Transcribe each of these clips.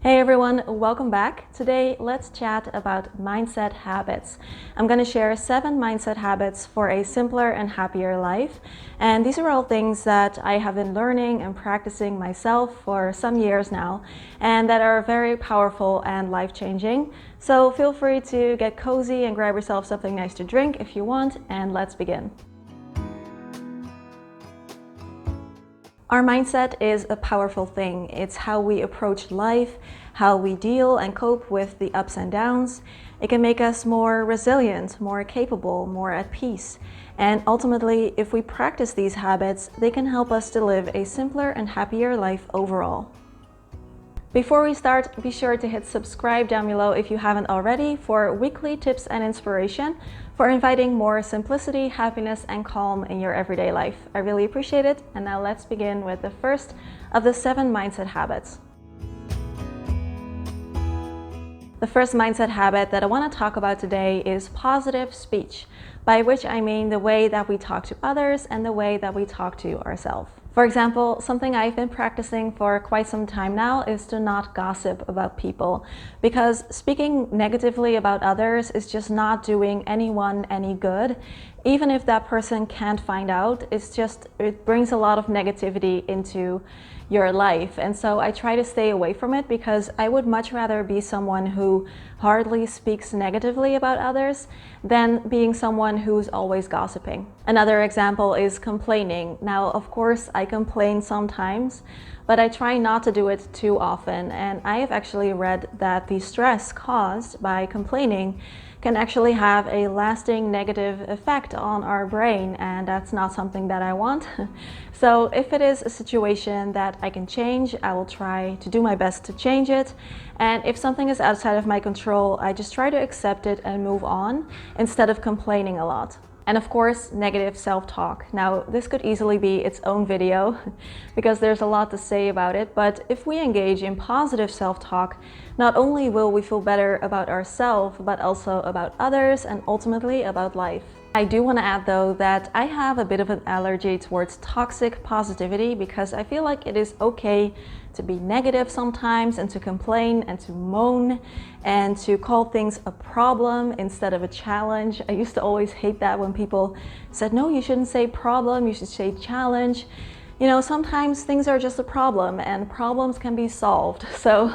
Hey everyone, welcome back. Today, let's chat about mindset habits. I'm going to share 7 mindset habits for a simpler and happier life. And these are all things that I have been learning and practicing myself for some years now, and that are very powerful and life-changing. So feel free to get cozy and grab yourself something nice to drink if you want, and let's begin. Our mindset is a powerful thing. It's how we approach life, how we deal and cope with the ups and downs. It can make us more resilient, more capable, more at peace. And ultimately, if we practice these habits, they can help us to live a simpler and happier life overall. Before we start, be sure to hit subscribe down below if you haven't already for weekly tips and inspiration for inviting more simplicity, happiness, and calm in your everyday life. I really appreciate it. And now let's begin with the first of the 7 mindset habits. The first mindset habit that I want to talk about today is positive speech, by which I mean the way that we talk to others and the way that we talk to ourselves. For example, something I've been practicing for quite some time now is to not gossip about people, because speaking negatively about others is just not doing anyone any good. Even if that person can't find out, it brings a lot of negativity into your life. And so I try to stay away from it because I would much rather be someone who hardly speaks negatively about others than being someone who's always gossiping. Another example is complaining. Now, of course, I complain sometimes, but I try not to do it too often. And I have actually read that the stress caused by complaining can actually have a lasting negative effect on our brain, and that's not something that I want. So if it is a situation that I can change, I will try to do my best to change it. And if something is outside of my control, I just try to accept it and move on instead of complaining a lot. And of course, negative self-talk. Now, this could easily be its own video because there's a lot to say about it, but if we engage in positive self-talk, not only will we feel better about ourselves, but also about others and ultimately about life. I do want to add though that I have a bit of an allergy towards toxic positivity because I feel like it is okay to be negative sometimes and to complain and to moan and to call things a problem instead of a challenge. I used to always hate that when people said, no, you shouldn't say problem, you should say challenge. You know, sometimes things are just a problem and problems can be solved. So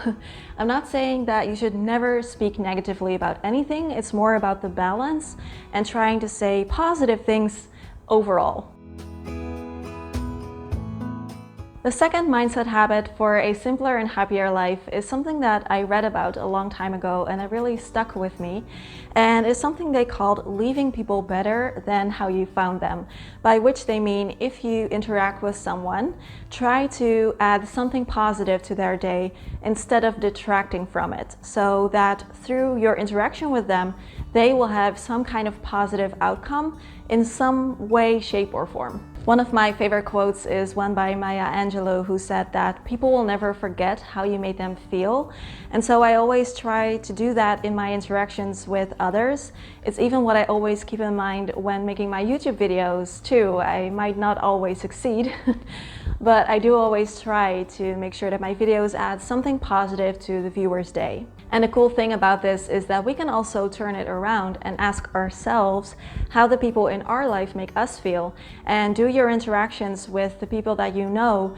I'm not saying that you should never speak negatively about anything. It's more about the balance and trying to say positive things overall. The second mindset habit for a simpler and happier life is something that I read about a long time ago and it really stuck with me. And it's something they called leaving people better than how you found them. By which they mean if you interact with someone, try to add something positive to their day instead of detracting from it. So that through your interaction with them, they will have some kind of positive outcome in some way, shape, or form. One of my favorite quotes is one by Maya Angelou, who said that people will never forget how you made them feel. And so I always try to do that in my interactions with others. It's even what I always keep in mind when making my YouTube videos too. I might not always succeed, but I do always try to make sure that my videos add something positive to the viewer's day. And the cool thing about this is that we can also turn it around and ask ourselves how the people in our life make us feel. And do your interactions with the people that you know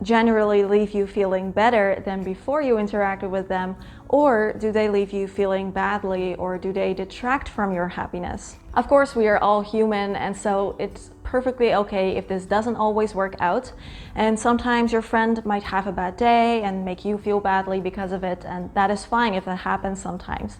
generally leave you feeling better than before you interacted with them, or do they leave you feeling badly, or do they detract from your happiness? Of course, we are all human, and so it's perfectly okay if this doesn't always work out. And sometimes your friend might have a bad day and make you feel badly because of it, and that is fine if that happens sometimes.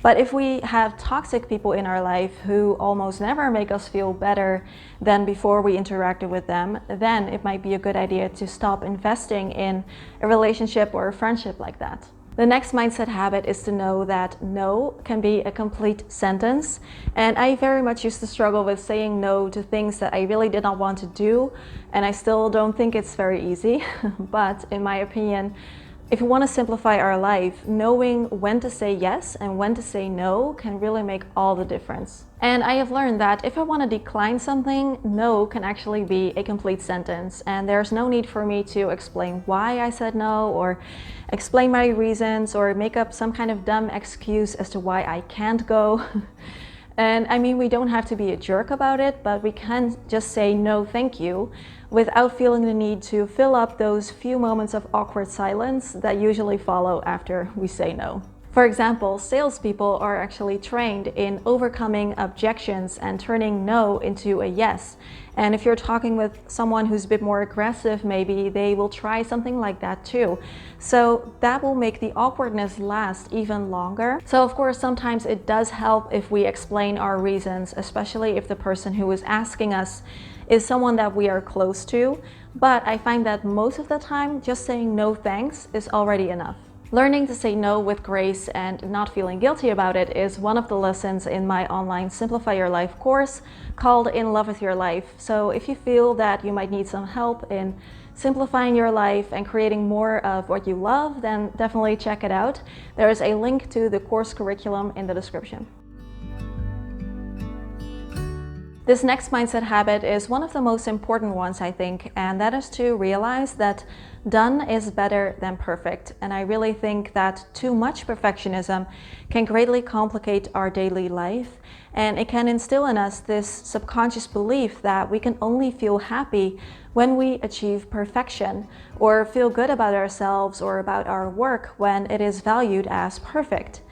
But if we have toxic people in our life who almost never make us feel better than before we interacted with them, then it might be a good idea to stop investing in a relationship or a friendship like that. The next mindset habit is to know that no can be a complete sentence. And I very much used to struggle with saying no to things that I really did not want to do. And I still don't think it's very easy. But in my opinion, If we want to simplify our life, knowing when to say yes and when to say no can really make all the difference. And I have learned that if I want to decline something, no can actually be a complete sentence, and there's no need for me to explain why I said no, or explain my reasons, or make up some kind of dumb excuse as to why I can't go. And I mean, we don't have to be a jerk about it, but we can just say no thank you without feeling the need to fill up those few moments of awkward silence that usually follow after we say no. For example, salespeople are actually trained in overcoming objections and turning no into a yes. And if you're talking with someone who's a bit more aggressive, maybe they will try something like that too. So that will make the awkwardness last even longer. So of course, sometimes it does help if we explain our reasons, especially if the person who is asking us is someone that we are close to. But I find that most of the time, just saying no thanks is already enough. Learning to say no with grace and not feeling guilty about it is one of the lessons in my online Simplify Your Life course called In Love with Your Life. So if you feel that you might need some help in simplifying your life and creating more of what you love, then definitely check it out. There is a link to the course curriculum in the description. This next mindset habit is one of the most important ones, I think, and that is to realize that done is better than perfect. And I really think that too much perfectionism can greatly complicate our daily life, and it can instill in us this subconscious belief that we can only feel happy when we achieve perfection, or feel good about ourselves or about our work when it is valued as perfect.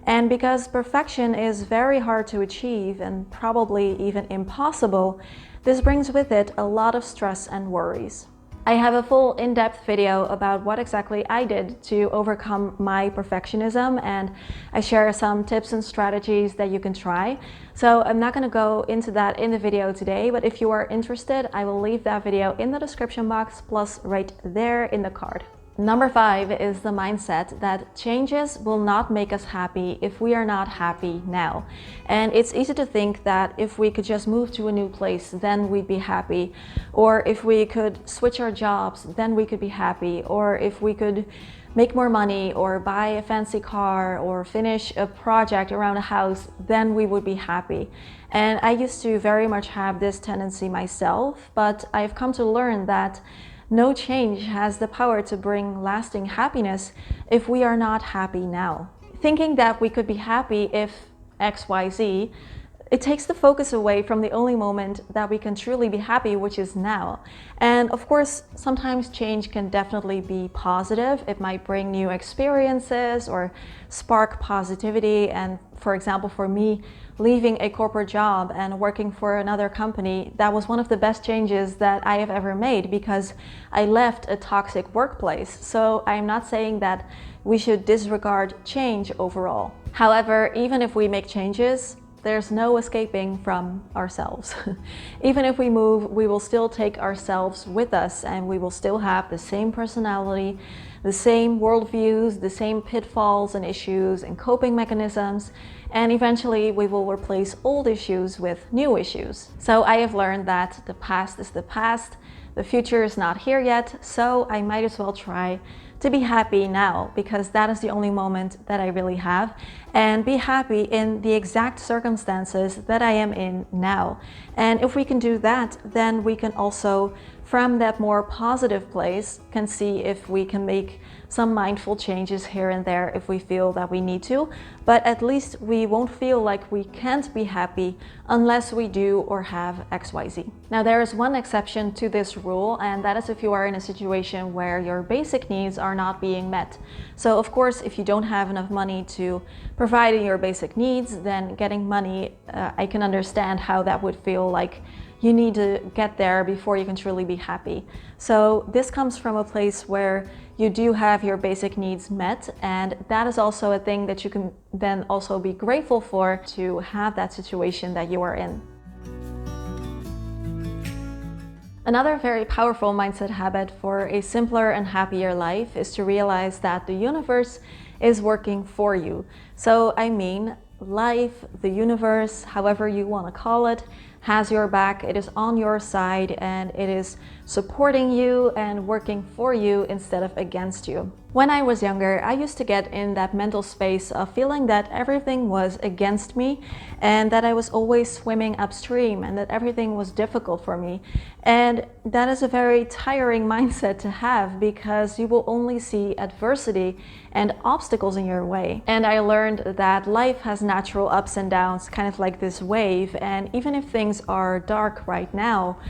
And because perfection is very hard to achieve and probably even impossible, this brings with it a lot of stress and worries. I have a full in-depth video about what exactly I did to overcome my perfectionism, and I share some tips and strategies that you can try. So I'm not going to go into that in the video today, but if you are interested, I will leave that video in the description box, plus right there in the card. Number 5 is the mindset that changes will not make us happy if we are not happy now. And it's easy to think that if we could just move to a new place, then we'd be happy. Or if we could switch our jobs, then we could be happy. Or if we could make more money or buy a fancy car or finish a project around a house, then we would be happy. And I used to very much have this tendency myself, but I've come to learn that no change has the power to bring lasting happiness if we are not happy now. Thinking that we could be happy if XYZ, it takes the focus away from the only moment that we can truly be happy, which is now. And of course, sometimes change can definitely be positive. It might bring new experiences or spark positivity. And for example, for me, leaving a corporate job and working for another company, that was one of the best changes that I have ever made, because I left a toxic workplace. So I'm not saying that we should disregard change overall. However, even if we make changes, there's no escaping from ourselves. Even if we move, we will still take ourselves with us, and we will still have the same personality, the same worldviews, the same pitfalls and issues and coping mechanisms, and eventually we will replace old issues with new issues. So I have learned that the past is the past, the future is not here yet, so I might as well try to be happy now, because that is the only moment that I really have, and be happy in the exact circumstances that I am in now. And if we can do that, then we can also, from that more positive place, can see if we can make some mindful changes here and there if we feel that we need to, but at least we won't feel like we can't be happy unless we do or have XYZ. Now, there is one exception to this rule, and that is if you are in a situation where your basic needs are not being met. So of course, if you don't have enough money to provide your basic needs, then getting money, I can understand how that would feel like you need to get there before you can truly be happy. So this comes from a place where you do have your basic needs met, and that is also a thing that you can then also be grateful for, to have that situation that you are in. Another very powerful mindset habit for a simpler and happier life is to realize that the universe is working for you. So I mean, life, the universe, however you want to call it, has your back. It is on your side, and it is supporting you and working for you instead of against you. When I was younger, I used to get in that mental space of feeling that everything was against me and that I was always swimming upstream and that everything was difficult for me. And that is a very tiring mindset to have because you will only see adversity and obstacles in your way. And I learned that life has natural ups and downs, kind of like this wave. And even if things are dark right now,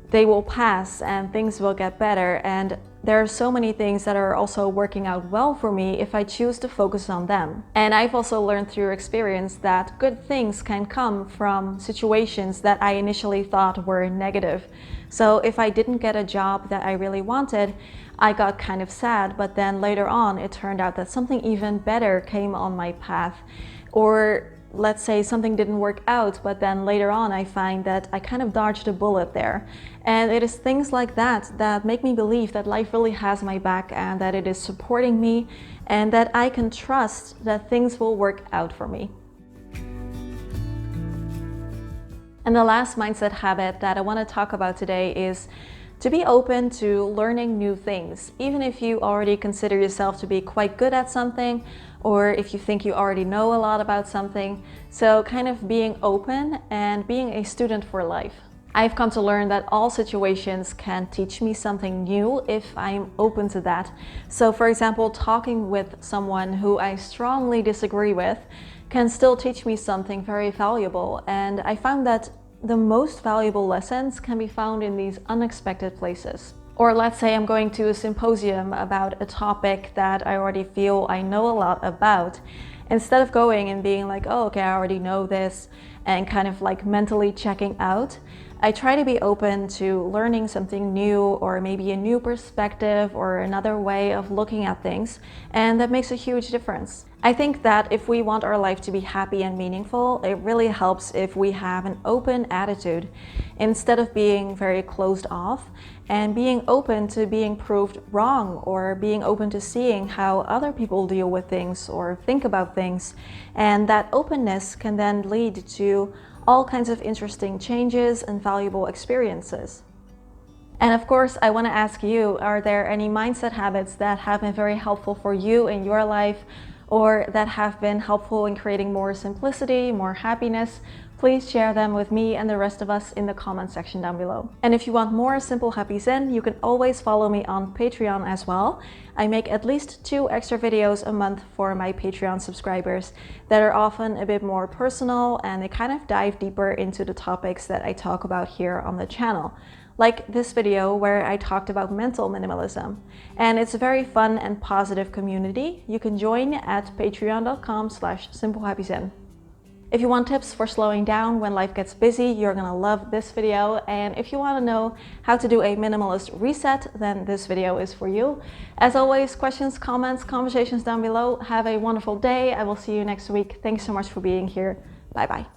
they will pass and things will get better. And there are so many things that are also working out well for me if I choose to focus on them. And I've also learned through experience that good things can come from situations that I initially thought were negative. So if I didn't get a job that I really wanted, I got kind of sad, but then later on it turned out that something even better came on my path. Or let's say something didn't work out, but then later on I find that I kind of dodged a bullet there. And it is things like that that make me believe that life really has my back and that it is supporting me and that I can trust that things will work out for me. And the last mindset habit that I want to talk about today is to be open to learning new things, even if you already consider yourself to be quite good at something, or if you think you already know a lot about something. So kind of being open and being a student for life. I've come to learn that all situations can teach me something new if I'm open to that. So for example, talking with someone who I strongly disagree with can still teach me something very valuable. And I found that the most valuable lessons can be found in these unexpected places. Or let's say I'm going to a symposium about a topic that I already feel I know a lot about. Instead of going and being like, oh, okay, I already know this, and kind of like mentally checking out, I try to be open to learning something new or maybe a new perspective or another way of looking at things, and that makes a huge difference. I think that if we want our life to be happy and meaningful, it really helps if we have an open attitude instead of being very closed off and being open to being proved wrong or being open to seeing how other people deal with things or think about things. And that openness can then lead to all kinds of interesting changes and valuable experiences. And of course, I want to ask you, are there any mindset habits that have been very helpful for you in your life or that have been helpful in creating more simplicity, more happiness? Please share them with me and the rest of us in the comment section down below. And if you want more Simple Happy Zen, you can always follow me on Patreon as well. I make at least 2 extra videos a month for my Patreon subscribers that are often a bit more personal and they kind of dive deeper into the topics that I talk about here on the channel. Like this video where I talked about mental minimalism. And it's a very fun and positive community. You can join at patreon.com/simplehappyzen. If you want tips for slowing down when life gets busy, you're gonna love this video. And if you want to know how to do a minimalist reset, then this video is for you. As always, questions, comments, conversations down below. Have a wonderful day. I will see you next week. Thanks so much for being here. Bye bye.